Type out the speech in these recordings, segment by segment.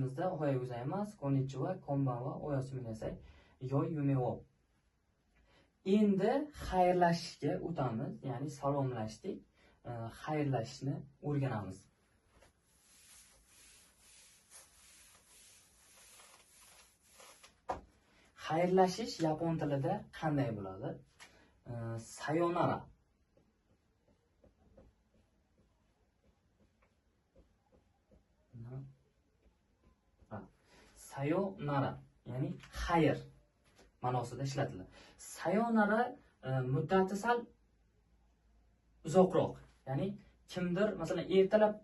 おはようございます。こんにちは。こんばんは。おやすみなさい。Yoy yumeo. Endi xayrlashishga o'tamiz. Ya'ni salomlashdik. Xayrlashishni o'rganamiz. Xayrlashish yapon tilida qanday bo'ladi? Sayonara. Sayonara, ya'ni xayr ma'nosida ishlatiladi. Sayonara muddati sal uzoqroq. Ya'ni kimdir, masalan, ertalab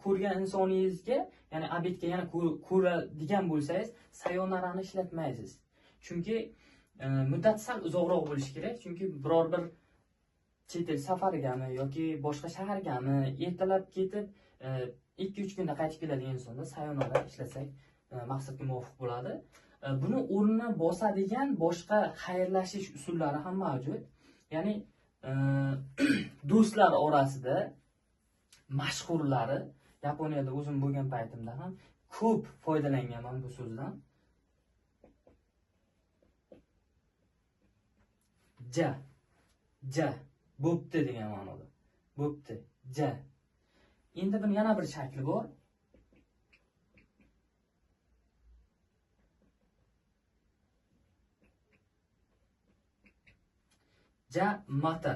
ko'rgan insoningizga, ya'ni abidga yana ko'radigan bo'lsangiz, sayonarani ishlatmaysiz. Chunki muddati sal uzoqroq bo'lishi kerak. Chunki biror bir chet el safarigami yoki boshqa shahargami ertalab ketib 2-3 kunda qaytib keladigan insonda sayonara ishlasak maqsadga muvofiq bo'ladi. Buni o'rnini bosadigan boshqa xayrlashish usullari ham mavjud. Ya'ni do'stlar orasida mashhurlari, Yaponiyada o'zim bo'lgan paytimda ham ko'p foydalanganman bu so'zdan. Ja bo'pti degan ma'noda. Bo'pti, ja. Endi buning yana bir shakli bor. Ja mata.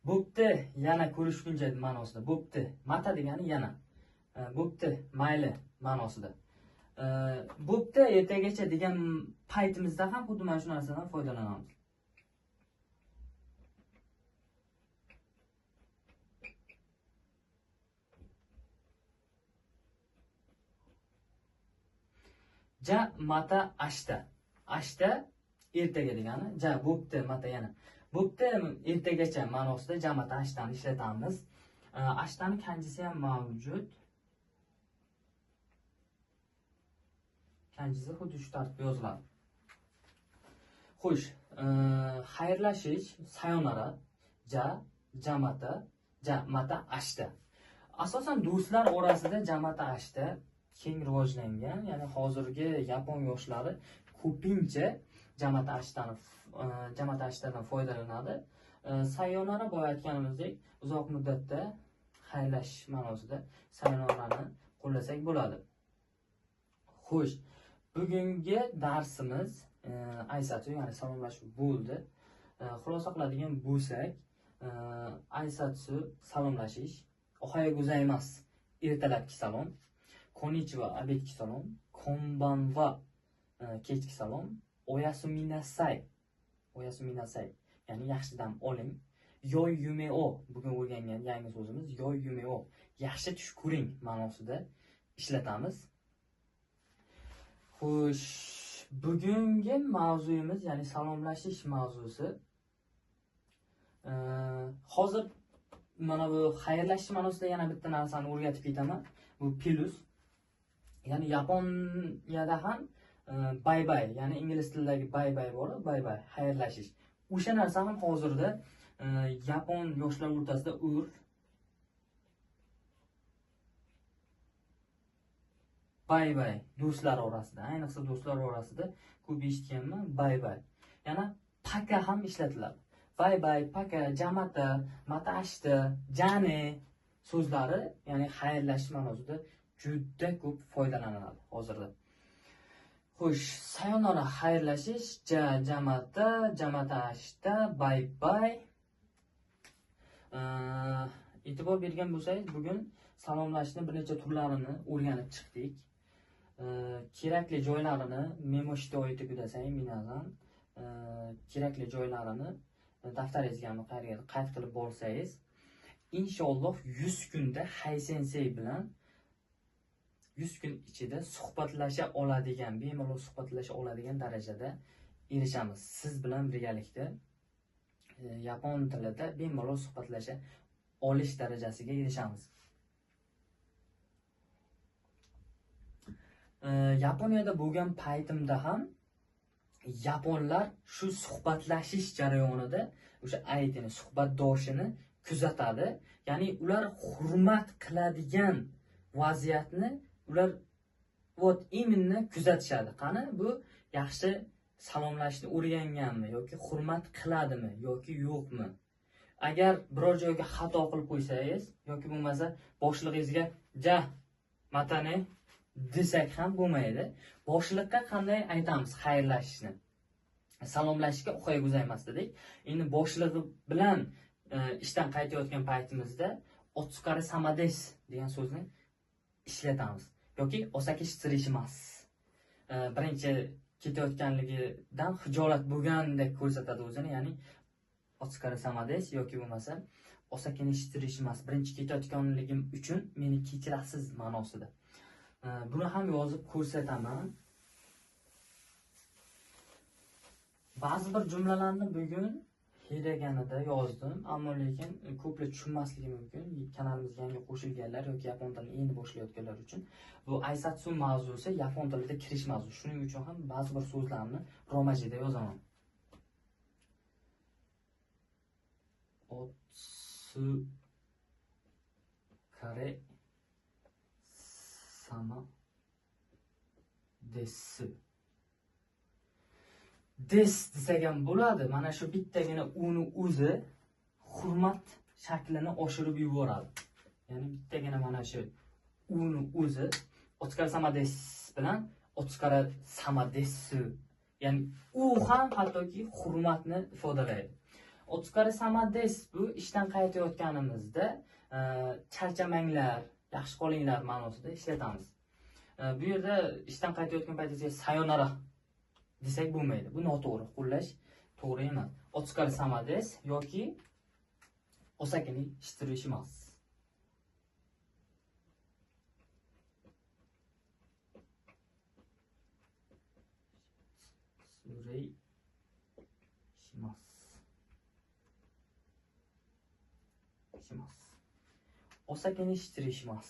Bo'pti, yana ko'rishguncha ma'nosida. Bo'pti, mata degani yana. Bo'pti, mayli ma'nosida. Bo'pti, ertagacha degan paytimizda ham xuddi mana shu narsadan foydalanamiz. Ja mata ashta. Ashta ertaga degani. Ja bo'pti, mata yana. Bo'pti ertagacha ma'nosida ja mata ashtani ishlatamiz. Ashtani kanjisi ham mavjud. Kanjisi xuddi shu tartibda yoziladi. Xo'sh, xayrlashish sayonara, ja mata ashta. Asosan do'stlar orasida ja mata ashta keng rivojlangan. Ya'ni hozirgi yapon yoshlari ko'pincha ja mata ashtadan foydalanadi. Sayonara boya aytganimizdek uzoq muddatda xayrlashish ma'nosida sayonarani qo'llasak bo'ladi. Xo'sh, bugungi darsimiz aysatsu, ya'ni salomlashuv bo'ldi. Xulosa qiladigan bo'lsak, aysatsu salomlashish, ohayo gozaimasu ertalabki salom, konnichiwa abedki salom, konbanwa kechki salom, oyasuminasai ya'ni yaxshi dam oling, yoy yumeo bugun o'rgangan yangi so'zimiz yoy yumeo, yaxshi tush ko'ring ma'nosida ishlatamiz. Xo'sh, bugungi mavzuyimiz, ya'ni salomlashish mavzusi. Hozir mana bu xayrlashish ma'nosida yana bitta narsani o'rgatib ketaman. Bu plus. Ya'ni Yaponiyada ham bye bye, ya'ni ingliz tilidagi bye bye bor, bye bye, xayrlashish. O'sha narsa ham hozirda yapon yoshlar o'rtasida urf. Bye bye do'stlar orasida, ayniqsa do'stlar orasida ko'p eshitganman bye bye. Yana paka ham ishlatiladi. Bye bye, paka, jamata, mata ashta, jane so'zlari, ya'ni xayrlashish ma'nosida juda ko'p foydalaniladi hozirda. Xo'sh, sayonara xayrlashish, jamata ashta, bye bye. E'tibor bergan bo'lsangiz, bugun salomlashishni bir necha turlarini o'rganib chiqdik. Kerakli joylarini memoshida oyitib kudasang, minazan kerakli joylarini daftaringizga qayd qilib borsangiz, inshaalloh 100 kunda Haysensei bilan 100 kun ichida suhbatlasha oladigan, bemalol suhbatlasha oladigan darajada erishamiz. Siz bilan birgalikda yapon tilida bemalol suhbatlasha olish darajasiga erishamiz. Yaponiyada bo'lgan paytimda ham yaponlar shu suhbatlashish jarayonida o'sha aytini, suhbatdoshini kuzatadi. Ya'ni ular hurmat qiladigan vaziyatni ular вот именно kuzatishadi. Qani bu yaxshi salomlashni o'rganganmi yoki hurmat qiladimi yoki yo'qmi? Agar biror joyga xato qilib qo'ysangiz yoki bo'lmasa boshlig'ingizga ja matane desak ham bo'lmaydi. Boshliqqa qanday aytamiz xayrlashishni? Salomlashishga o'xshayg'uz emas dedik. Endi boshlig'i bilan ishdan qaytayotgan paytimizda otsukari samades degan so'zni ishlatamiz yoki osaki shtirishmas. Birinchi ketayotganligidan xijolat bo'lgandek ko'rsatadi o'zini, ya'ni otsukari samades yoki bo'lmasa osakini shtirishmas. Birinchi ketayotganligim uchun meni kechirasiz ma'nosida. Buni ham yozib ko'rsataman. Ba'zi bir jumlalarni bugun hiylaganida yozdim, ammo lekin ko'plar tushunmasligi mumkin. Kanalimizga yangi qo'shilganlar yoki yapon tilini endi boshlayotganlar uchun bu aysatsu mavzusi yapon tilida kirish mavzu. Shuning uchun ham ba'zi bir so'zlarni romajida yozaman. Otsu kare sama desu. Des desak ham bo'ladi. Mana shu bittagina uni o'zi hurmat shaklini oshirib yuboradi. Ya'ni bittagina mana shu uni o'zi otsukara samades bilan otsukara samadesu. Ya'ni u ham hattoki hurmatni ifodalaydi. Otsukara samades bu ishdan qaytayotganimizda charchamanglar, yaxshi qolinglar ma'nosida ishlatamiz. Bu yerda ishdan qaytayotgan paytingizga sayonara desak bo'lmaydi. Bu noto'g'ri, qo'llash to'g'ri emas. Otsukari samades yoki osakini shitirishimas. Surei shimas. Osakini shitirishimas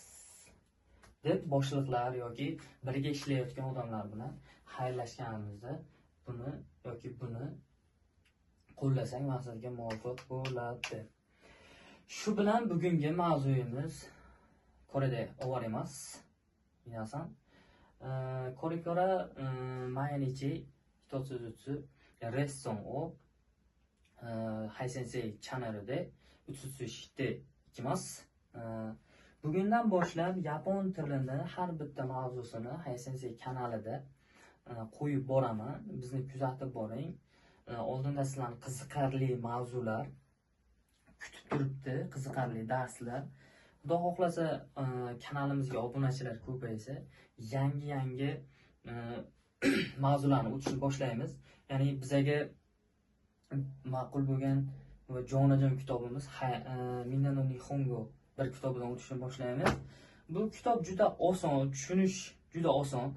deb boshliqlar yoki birga ishlayotgan odamlar bilan xayrlashganimizda buni yoki buni qo'llasang maqsadga muvofiq bo'ladi. Shu bilan bugungi mavzuyimiz korede ovarimas. Minasan, korekora mainichi hitotsu zutsu lesson o Hai Sensei channelida utsutsu shite ikimasu. Bugundan boshlab yapon tilini har bitta mavzusini Hai Sensei kanalida qo'yib boraman. Bizni kuzatib boring. Oldinda sizlarni qiziqarli mavzular kutib turibdi, qiziqarli darslar. Xudo xohlasa kanalimizga obunachilar ko'paysa, yangi mavzularni o'tishni boshlaymiz. Ya'ni bizaga ma'qul bo'lgan va jonajon kitobimiz Minna no Nihongo bir kitobidan o'tishni boshlaymiz. Bu kitob juda oson, tushunish juda oson.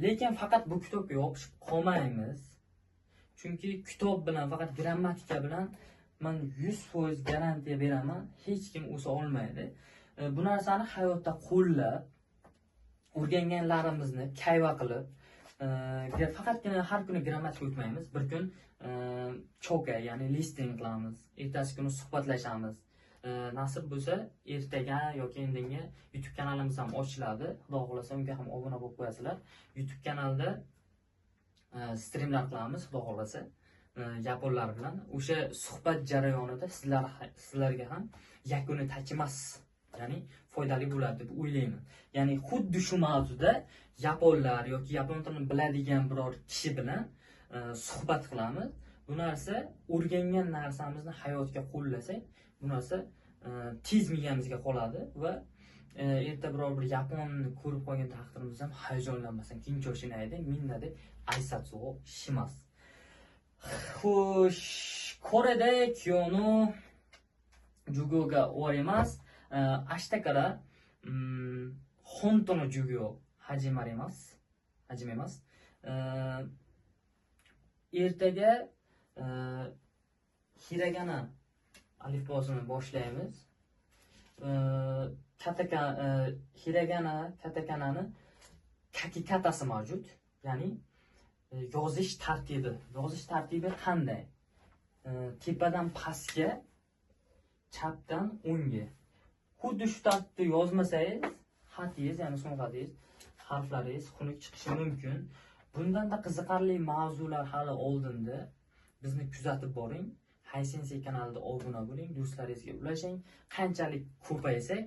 Lekin faqat bu kitobga yopishib qolmaymiz. Chunki kitob bilan faqat grammatika bilan men 100% garantiya beraman, hech kim o'sa olmaydi. Bu narsani hayotda qo'llab o'rganganlarimizni kayva qilib, faqatgina har kuni grammatika o'tmaymiz. Bir kun choka, ya'ni listening qilamiz. Ertasi kuni suhbatlashamiz. Nasib bo'lsa, ertaga yoki indinga YouTube kanalimiz ham ochiladi. Xudo xolasa unga ham obuna bo'lib qo'yasizlar. YouTube kanalida streamlar qilamiz, xudo xolasa, yaponlar bilan. O'sha suhbat jarayonida sizlarga ham yakuni tachimas, ya'ni foydali bo'ladi deb o'ylayman. Ya'ni xuddi shu mavzuda yaponlar yoki yapon tilini biladigan biror kishi bilan suhbat qilamiz. Bu narsa o'rgangan narsamizni hayotga qo'llasak, bu narsa tez miyamizga qoladi va erta biror bir yaponni ko'rib qolgan taqdirimizda ham hayajonlanmasdan kinchoshinaydi, minnade aysatsu o shimasu. Xo'sh, korede kyou no jugyou ga owarimasu. Ashita kara honto no jugyou hajimemasu. Ertaga hiragana alifbosini boshlaymiz. Hiragana katakanani kakikatasi mavjud. Ya'ni yozish tartibi. Yozish tartibi qanday? Tepadan pastga, chapdan o'ngga. Xuddi shu tartibda yozmasangiz, xatingiz, ya'ni so'ng xatingiz harflaringiz xunuk chiqishi mumkin. Bundan da qiziqarli mavzular hali oldinda. Bizni kuzatib boring. Haysense kanalida obuna bo'ling, do'stlaringizga ulashing. Qanchalik ko'paysak,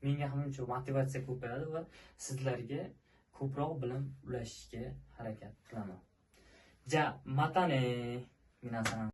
menga ham shuncha motivatsiya ko'payadi va sizlarga ko'proq bilim ulashishga harakat qilaman. Ja, matane minasan.